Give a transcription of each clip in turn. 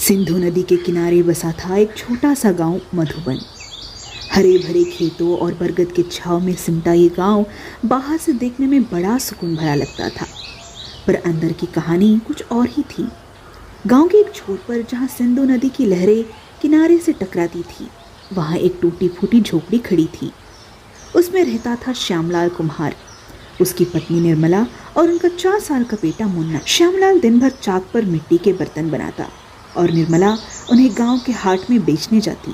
सिंधु नदी के किनारे बसा था एक छोटा सा गांव मधुबन। हरे भरे खेतों और बरगद के छांव में सिमटा ये गांव बाहर से देखने में बड़ा सुकून भरा लगता था, पर अंदर की कहानी कुछ और ही थी। गांव के एक छोर पर जहां सिंधु नदी की लहरें किनारे से टकराती थी, वहां एक टूटी फूटी झोपड़ी खड़ी थी। उसमें रहता था श्यामलाल कुम्हार, उसकी पत्नी निर्मला और उनका 4 साल का बेटा मुन्ना। श्यामलाल दिन भर चाक पर मिट्टी के बर्तन बनाता और निर्मला उन्हें गांव के हाट में बेचने जाती।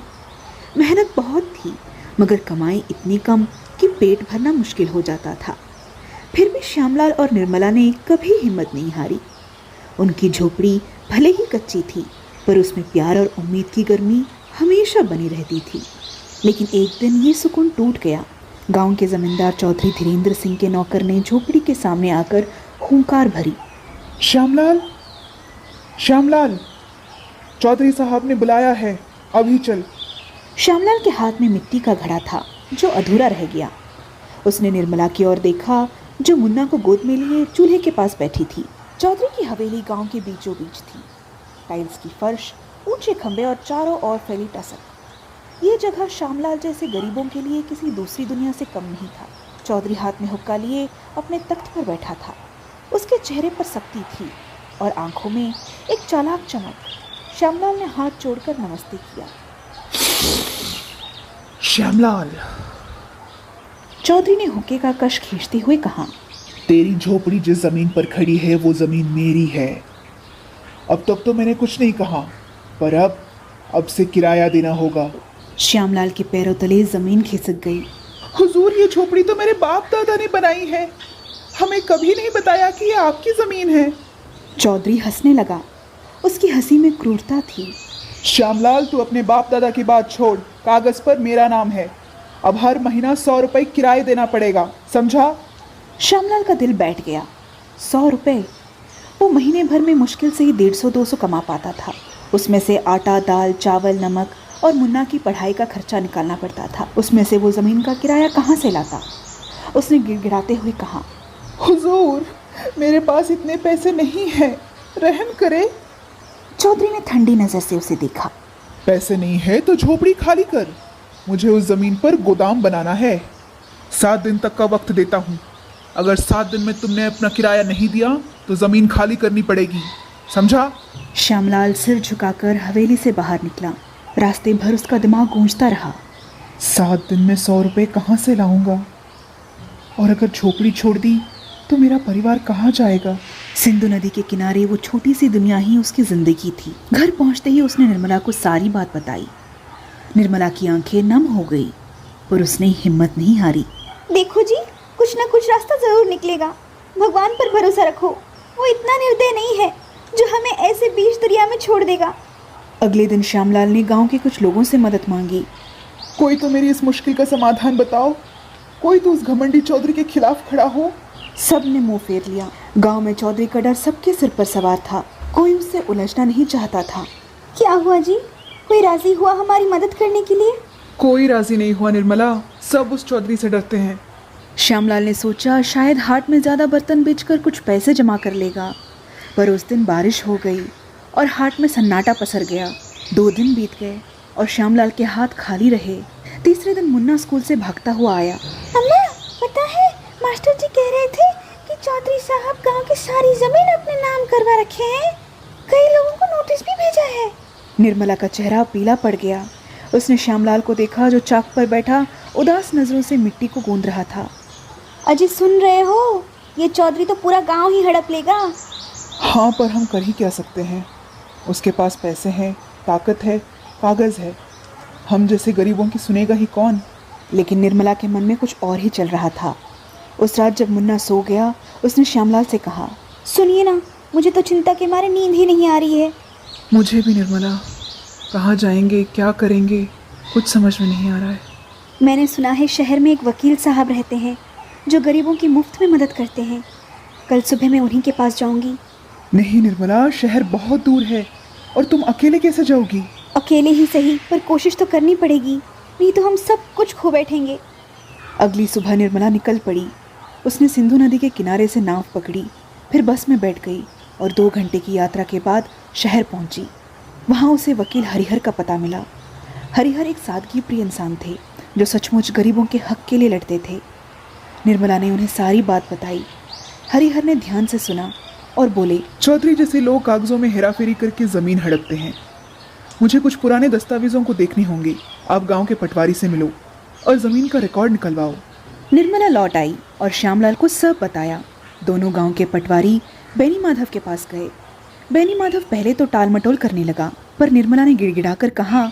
मेहनत बहुत थी, मगर कमाई इतनी कम कि पेट भरना मुश्किल हो जाता था। फिर भी श्यामलाल और निर्मला ने कभी हिम्मत नहीं हारी। उनकी झोपड़ी भले ही कच्ची थी, पर उसमें प्यार और उम्मीद की गर्मी हमेशा बनी रहती थी। लेकिन एक दिन ये सुकून टूट गया। गांव के जमींदार चौधरी धीरेन्द्र सिंह के नौकर ने झोपड़ी के सामने आकर हुंकार भरी। श्यामलाल, श्यामलाल, चौधरी साहब ने बुलाया है, अभी चल। श्यामलाल के हाथ में मिट्टी का घड़ा था जो अधूरा रह गया। उसने निर्मला की ओर देखा, जो मुन्ना को गोद में लिए चूल्हे के पास बैठी थी। चौधरी की हवेली गांव के बीचों बीच थी। टाइल्स की फर्श, ऊंचे खंभे और चारों ओर फैली टसक। ये जगह श्यामलाल जैसे गरीबों के लिए किसी दूसरी दुनिया से कम नहीं था। चौधरी हाथ में हुक्का लिए अपने तख्त पर बैठा था। उसके चेहरे पर सख्ती थी और आंखों में एक चालाक चमक। श्यामलाल ने हाथ जोड़कर नमस्ते किया। श्यामलाल, चौधरी ने हुक्के का कश खींचते हुए कहा, तेरी झोपड़ी जिस जमीन पर खड़ी है वो जमीन मेरी है। अब तक तो मैंने कुछ नहीं कहा, पर अब से किराया देना होगा। श्यामलाल के पैरों तले जमीन खिसक गई। हुजूर, ये झोपड़ी तो मेरे बाप दादा ने बनाई है, हमें कभी नहीं बताया कि ये आपकी जमीन है। चौधरी हंसने लगा। उसकी हंसी में क्रूरता थी। श्यामलाल, तू अपने बाप दादा की बात छोड़, कागज पर मेरा नाम है। अब हर महीना 100 रुपए किराए देना पड़ेगा, समझा? श्यामलाल का दिल बैठ गया। 100 रुपए? वो महीने भर में मुश्किल से ही 150-200 कमा पाता था। उसमें से आटा, दाल, चावल, नमक और मुन्ना की पढ़ाई का खर्चा निकालना पड़ता था। उसमें से वो ज़मीन का किराया कहाँ से लाता? उसने गिड़गिड़ाते हुए कहा, हुजूर, मेरे पास इतने पैसे नहीं हैं, रहम करे। चौधरी ने ठंडी नज़र से उसे देखा। पैसे नहीं है तो झोपड़ी खाली कर, मुझे उस ज़मीन पर गोदाम बनाना है। 7 दिन तक का वक्त देता हूँ। अगर 7 दिन में तुमने अपना किराया नहीं दिया तो ज़मीन खाली करनी पड़ेगी, समझा? श्यामलाल सिर झुकाकर हवेली से बाहर निकला। रास्ते भर उसका दिमाग गूंजता रहा। 7 दिन में 100 रुपये कहाँ से लाऊंगा? और अगर झोपड़ी छोड़ दी तो मेरा परिवार कहाँ जाएगा? सिंधु नदी के किनारे वो छोटी सी दुनिया ही उसकी जिंदगी थी। घर पहुंचते ही उसने निर्मला को सारी बात बताई। निर्मला की आंखें नम हो गई, पर उसने हिम्मत नहीं हारी। देखो जी, कुछ ना कुछ रास्ता जरूर निकलेगा। भगवान पर भरोसा रखो, वो इतना निर्दय नहीं है जो हमें ऐसे बीच दरिया में छोड़ देगा। अगले दिन श्यामलाल ने गांव के कुछ लोगों से मदद मांगी। कोई तो मेरी इस मुश्किल का समाधान बताओ, कोई तो उस घमंडी चौधरी के खिलाफ खड़ा हो। सब ने मुंह फेर लिया। गांव में चौधरी का डर सबके सिर पर सवार था। कोई उससे उलझना नहीं चाहता था। क्या हुआ जी? कोई राजी हुआ हमारी मदद करने के लिए? कोई राजी नहीं हुआ निर्मला, सब उस चौधरी से डरते हैं। श्यामलाल ने सोचा शायद हाट में ज़्यादा बर्तन बेचकर कुछ पैसे जमा कर लेगा, पर उस दिन बारिश हो गई और हाट में सन्नाटा पसर गया। 2 दिन बीत गए और श्यामलाल के हाथ खाली रहे। तीसरे दिन मुन्ना स्कूल से भागता हुआ आया। अम्मा, पता है, मास्टर जी कह रहे थे कि चौधरी साहब गांव की सारी जमीन अपने नाम करवा रखे हैं। कई लोगों को नोटिस भी भेजा है। निर्मला का चेहरा पीला पड़ गया। उसने श्यामलाल को देखा, जो चाक पर बैठा उदास नजरों से मिट्टी को गूंद रहा था। अजी, सुन रहे हो? ये चौधरी तो पूरा गांव ही हड़प लेगा। हाँ, पर हम कर ही क्या सकते हैं? उसके पास पैसे हैं, ताकत है, कागज़ है। हम जैसे गरीबों की सुनेगा ही कौन? लेकिन निर्मला के मन में कुछ और ही चल रहा था। उस रात जब मुन्ना सो गया, उसने श्यामलाल से कहा, सुनिए ना, मुझे तो चिंता के मारे नींद ही नहीं आ रही है। मुझे भी निर्मला, कहाँ जाएंगे, क्या करेंगे, कुछ समझ में नहीं आ रहा है। मैंने सुना है शहर में एक वकील साहब रहते हैं जो गरीबों की मुफ्त में मदद करते हैं। कल सुबह मैं उन्हीं के पास जाऊंगी। नहीं निर्मला, शहर बहुत दूर है और तुम अकेले कैसे जाओगी? अकेले ही सही, पर कोशिश तो करनी पड़ेगी, नहीं तो हम सब कुछ खो बैठेंगे। अगली सुबह निर्मला निकल पड़ी। उसने सिंधु नदी के किनारे से नाव पकड़ी, फिर बस में बैठ गई और 2 घंटे की यात्रा के बाद शहर पहुंची। वहाँ उसे वकील हरिहर का पता मिला। हरिहर एक सादगी प्रिय इंसान थे जो सचमुच गरीबों के हक के लिए लड़ते थे। निर्मला ने उन्हें सारी बात बताई। हरिहर ने ध्यान से सुना और बोले, चौधरी जैसे लोग कागजों में हेराफेरी करके जमीन हड़पते हैं। मुझे कुछ पुराने दस्तावेजों को देखने होंगे। आप गांव के पटवारी से मिलो और जमीन का रिकॉर्ड निकलवाओ। निर्मला लौट आई और श्यामलाल को सब बताया। दोनों गांव के पटवारी बेनी माधव के पास गए। बेनी माधव पहले तो टाल मटोल करने लगा, पर निर्मला ने गिड़गिड़ाकर कहा,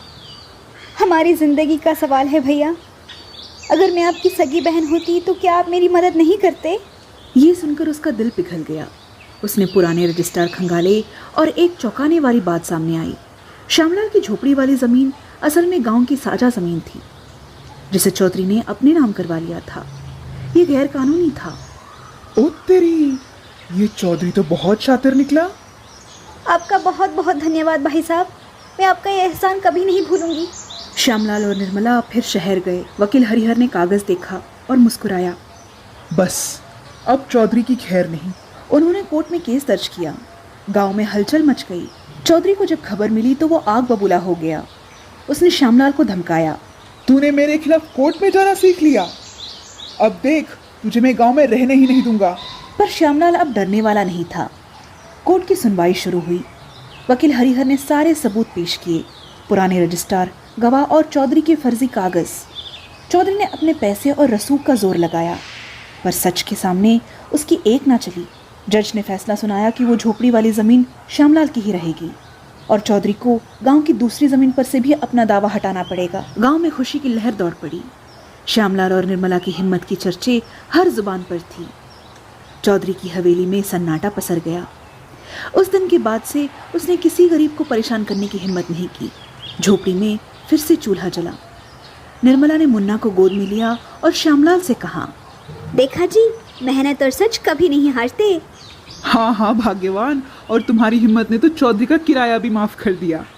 हमारी जिंदगी का सवाल है भैया। अगर मैं आपकी सगी बहन होती तो क्या आप मेरी मदद नहीं करते? ये सुनकर उसका दिल पिघल गया। उसने पुराने रजिस्टर खंगाले और एक चौंकाने वाली बात सामने आई। श्यामलाल की झोपड़ी वाली जमीन असल में गांव की साझा जमीन थी, जिसे चौधरी ने अपने नाम करवा लिया था। ये गैर कानूनी था। ओ तेरी, ये चौधरी तो बहुत शातिर निकला। आपका बहुत बहुत धन्यवाद भाई साहब। मैं आपका ये एहसान कभी नहीं भूलूंगी। श्यामलाल और निर्मला फिर शहर गए। वकील हरिहर ने कागज देखा और मुस्कुराया। बस अब चौधरी की खैर नहीं। उन्होंने कोर्ट में केस दर्ज किया। गांव में हलचल मच गई। चौधरी को जब खबर मिली तो वो आग बबूला हो गया। उसने श्यामलाल को धमकाया, तूने मेरे खिलाफ कोर्ट में जाना सीख लिया। अब देख, तुझे मैं गांव में रहने ही नहीं दूंगा। पर श्यामलाल अब डरने वाला नहीं था। कोर्ट की सुनवाई शुरू हुई। वकील हरिहर ने सारे सबूत पेश किए, पुराने रजिस्टर, गवाह और चौधरी के फर्जी कागज। चौधरी ने अपने पैसे और रसूख का जोर लगाया, पर सच के सामने उसकी एक ना चली। जज ने फैसला सुनाया कि वो झोपड़ी वाली ज़मीन श्यामलाल की ही रहेगी और चौधरी को गांव की दूसरी ज़मीन पर से भी अपना दावा हटाना पड़ेगा। गांव में खुशी की लहर दौड़ पड़ी। श्यामलाल और निर्मला की हिम्मत की चर्चे हर जुबान पर थी। चौधरी की हवेली में सन्नाटा पसर गया। उस दिन के बाद से उसने किसी गरीब को परेशान करने की हिम्मत नहीं की। झोपड़ी में फिर से चूल्हा जला। निर्मला ने मुन्ना को गोद में लिया और श्यामलाल से कहा, देखा जी, मेहनत और सच कभी नहीं हारते। हाँ हाँ भाग्यवान, और तुम्हारी हिम्मत ने तो चौधरी का किराया भी माफ कर दिया।